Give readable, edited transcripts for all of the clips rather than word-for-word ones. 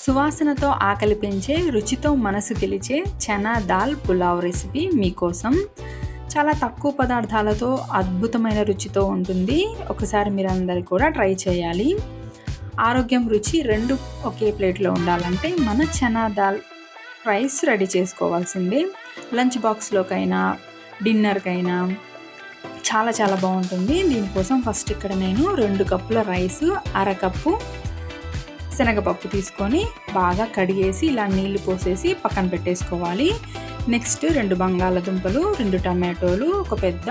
సువాసనతో ఆకలి పెంచే, రుచితో మనసు గెలిచే చనా దాల్ పులావ్ రెసిపీ మీకోసం. చాలా తక్కువ పదార్థాలతో అద్భుతమైన రుచితో ఉంటుంది. ఒకసారి మీరందరూ కూడా ట్రై చేయాలి. ఆరోగ్యం, రుచి రెండు ఒకే ప్లేట్లో ఉండాలంటే మన చనా దాల్ రైస్ రెడీ చేసుకోవాల్సిందే. లంచ్ బాక్స్లోకైనా డిన్నర్కైనా చాలా చాలా బాగుంటుంది. దీనికోసం ఫస్ట్ ఇక్కడ నేను 2 కప్పుల రైస్, అరకప్పు శనగపప్పు తీసుకొని బాగా కడిగేసి ఇలా నీళ్లు పోసేసి పక్కన పెట్టేసుకోవాలి. నెక్స్ట్ 2 బంగాళదుంపలు, 2 టమాటోలు, ఒక పెద్ద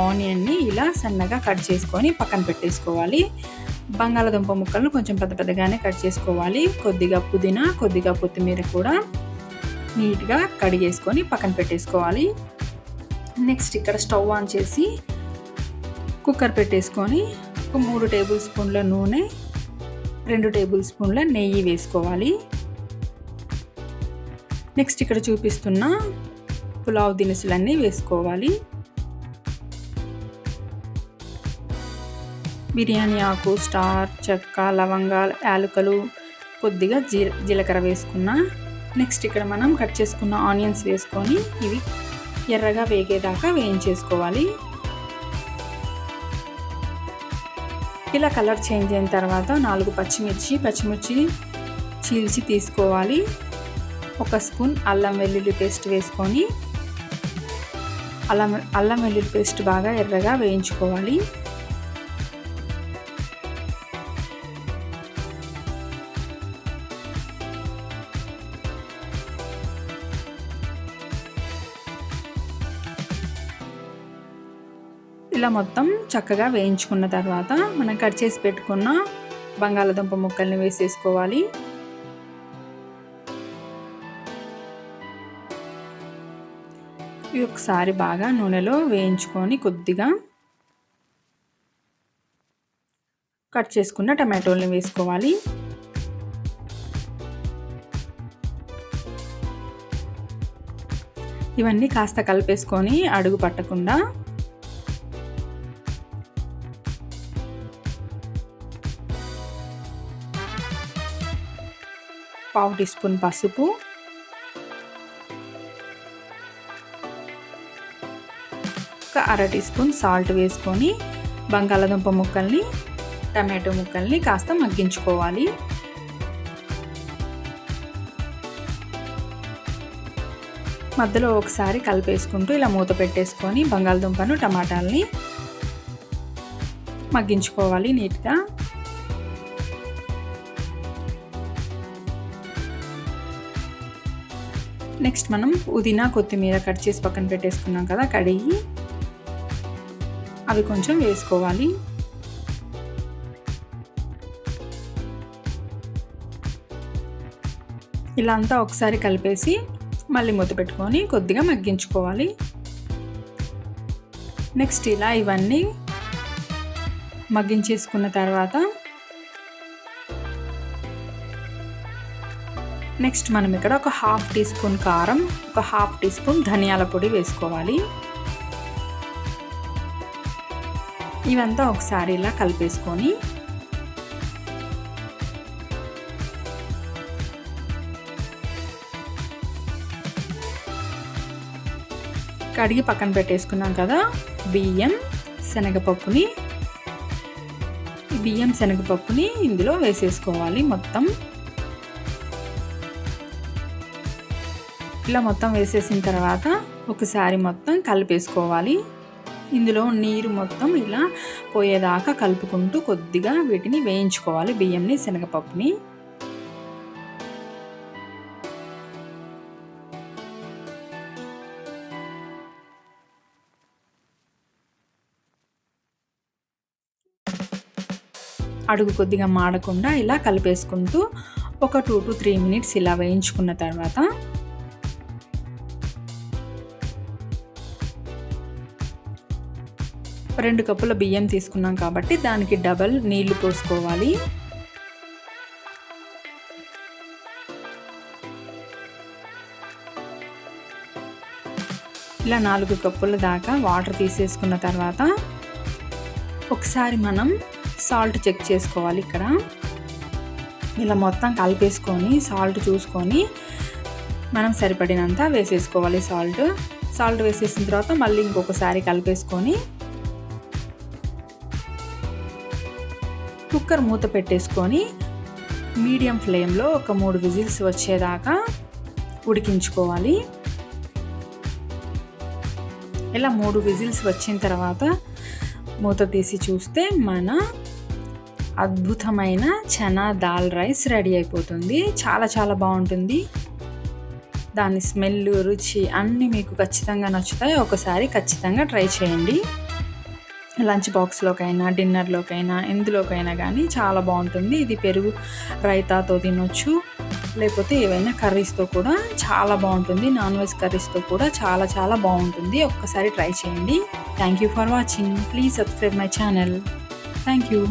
ఆనియన్ని ఇలా సన్నగా కట్ చేసుకొని పక్కన పెట్టేసుకోవాలి. బంగాళదుంప ముక్కలను కొంచెం పెద్ద పెద్దగానే కట్ చేసుకోవాలి. కొద్దిగా పుదీనా, కొద్దిగా కొత్తిమీర కూడా నీట్గా కడిగేసుకొని పక్కన పెట్టేసుకోవాలి. నెక్స్ట్ ఇక్కడ స్టవ్ ఆన్ చేసి కుక్కర్ పెట్టేసుకొని ఒక 3 టేబుల్ స్పూన్ల నూనె, 2 టేబుల్ స్పూన్ల నెయ్యి వేసుకోవాలి. నెక్స్ట్ ఇక్కడ చూపిస్తున్న పులావ్ దినుసులన్నీ వేసుకోవాలి. బిర్యానీ ఆకు, స్టార్, చెక్క, లవంగాలు, యాలకులు, కొద్దిగా జీలకర్ర వేసుకున్న. నెక్స్ట్ ఇక్కడ మనం కట్ చేసుకున్న ఆనియన్స్ వేసుకొని ఇవి ఎర్రగా వేగేదాకా వేయించేసుకోవాలి. ఇలా కలర్ చేంజ్ అయిన తర్వాత 4 పచ్చిమిర్చి చీల్చి తీసుకోవాలి. 1 స్పూన్ అల్లం వెల్లుల్లి పేస్ట్ వేసుకొని అల్లం వెల్లుల్లి పేస్ట్ బాగా ఎర్రగా వేయించుకోవాలి. ఇలా మొత్తం చక్కగా వేయించుకున్న తర్వాత మనం కట్ చేసి పెట్టుకున్న బంగాళదుంప ముక్కల్ని వేసేసుకోవాలి. ఇవి ఒకసారి బాగా నూనెలో వేయించుకొని కొద్దిగా కట్ చేసుకున్న టమాటోల్ని వేసుకోవాలి. ఇవన్నీ కాస్త కలిపేసుకొని అడుగు పట్టకుండా పావు టీ స్పూన్ పసుపు, ఒక అర టీ స్పూన్ సాల్ట్ వేసుకొని బంగాళదుంప ముక్కల్ని, టమాటో ముక్కల్ని కాస్త మగ్గించుకోవాలి. మధ్యలో ఒకసారి కలిపేసుకుంటూ ఇలా మూత పెట్టేసుకొని బంగాళదుంపను, టమాటాలని మగ్గించుకోవాలి నీట్గా. నెక్స్ట్ మనం పుదీనా, కొత్తిమీర కట్ చేసి పక్కన పెట్టేసుకున్నాం కదా, కడిగి అవి కొంచెం వేసుకోవాలి. ఇలా అంతా ఒకసారి కలిపేసి మళ్ళీ మూత పెట్టుకొని కొద్దిగా మగ్గించుకోవాలి. నెక్స్ట్ ఇలా ఇవన్నీ మగ్గించేసుకున్న తర్వాత నెక్స్ట్ మనం ఇక్కడ ఒక 1/2 టీ స్పూన్ కారం, ఒక 1/2 టీ స్పూన్ ధనియాల పొడి వేసుకోవాలి. ఇవంతా ఒకసారి ఇలా కలిపేసుకొని కడిగి పక్కన పెట్టేసుకున్నాం కదా బియ్యం శనగపప్పుని ఇందులో వేసేసుకోవాలి. ఇలా మొత్తం వేసేసిన తర్వాత ఒకసారి మొత్తం కలిపేసుకోవాలి. ఇందులో నీరు మొత్తం ఇలా పోయేదాకా కలుపుకుంటూ కొద్దిగా వీటిని వేయించుకోవాలి, బియ్యంని, శనగపప్పుని. అడుగు కొద్దిగా మాడకుండా ఇలా కలిపేసుకుంటూ ఒక 2 to 3 మినిట్స్ ఇలా వేయించుకున్న తర్వాత 2 కప్పుల బియ్యం తీసుకున్నాం కాబట్టి దానికి డబల్ నీళ్లు పోసుకోవాలి. ఇలా 4 కప్పుల దాకా వాటర్ తీసేసుకున్న తర్వాత ఒకసారి మనం సాల్ట్ చెక్ చేసుకోవాలి. ఇక్కడ ఇలా మొత్తం కలిపేసుకొని సాల్ట్ చూసుకొని మనం సరిపడినంత వేసేసుకోవాలి. సాల్ట్ వేసేసిన తర్వాత మళ్ళీ ఇంకొకసారి కలిపేసుకొని కుక్కర్ మూత పెట్టేసుకొని మీడియం ఫ్లేమ్లో ఒక 3 విజిల్స్ వచ్చేదాకా ఉడికించుకోవాలి. ఇలా 3 విజిల్స్ వచ్చిన తర్వాత మూత తీసి చూస్తే మన అద్భుతమైన చనా దాల్ రైస్ రెడీ అయిపోతుంది. చాలా చాలా బాగుంటుంది. దాని స్మెల్, రుచి అన్నీ మీకు ఖచ్చితంగా నచ్చుతాయి. ఒకసారి ఖచ్చితంగా ట్రై చేయండి. లంచ్ బాక్స్లోకైనా, డిన్నర్లోకైనా, ఎందులోకైనా కానీ చాలా బాగుంటుంది. ఇది పెరుగు రైతాతో తినొచ్చు, లేకపోతే ఏవైనా కర్రీస్తో కూడా చాలా బాగుంటుంది. నాన్ వెజ్ కర్రీస్తో కూడా చాలా చాలా బాగుంటుంది. ఒక్కసారి ట్రై చేయండి. Thank you for watching. Please subscribe my channel. Thank you.